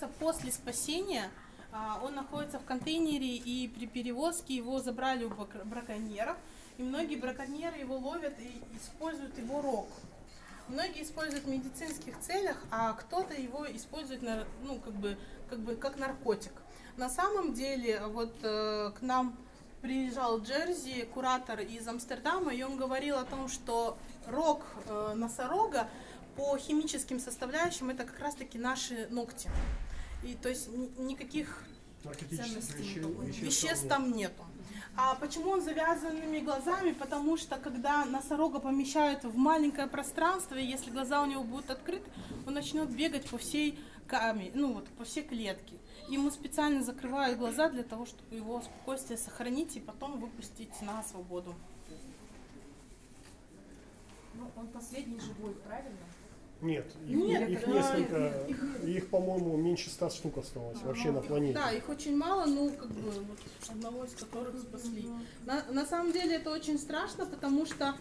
находится после спасения. Он находится в контейнере, и при перевозке его забрали у браконьеров. И многие браконьеры его ловят и используют его рог. Многие используют в медицинских целях, а кто-то его использует как наркотик. На самом деле, к нам приезжал Джерзи, куратор из Амстердама, и он говорил о том, что рог носорога по химическим составляющим это как раз-таки наши ногти. И то есть никаких веществ там нету. А почему он с завязанными глазами? Потому что когда носорога помещают в маленькое пространство, и если глаза у него будут открыты, он начнет бегать по всей по всей клетке. Ему специально закрывают глаза для того, чтобы его спокойствие сохранить и потом выпустить на свободу. Он последний живой, правильно? Нет, их несколько, их, по-моему, меньше 100 штук осталось вообще на планете. Да, их очень мало, одного из которых спасли. На самом деле это очень страшно, потому что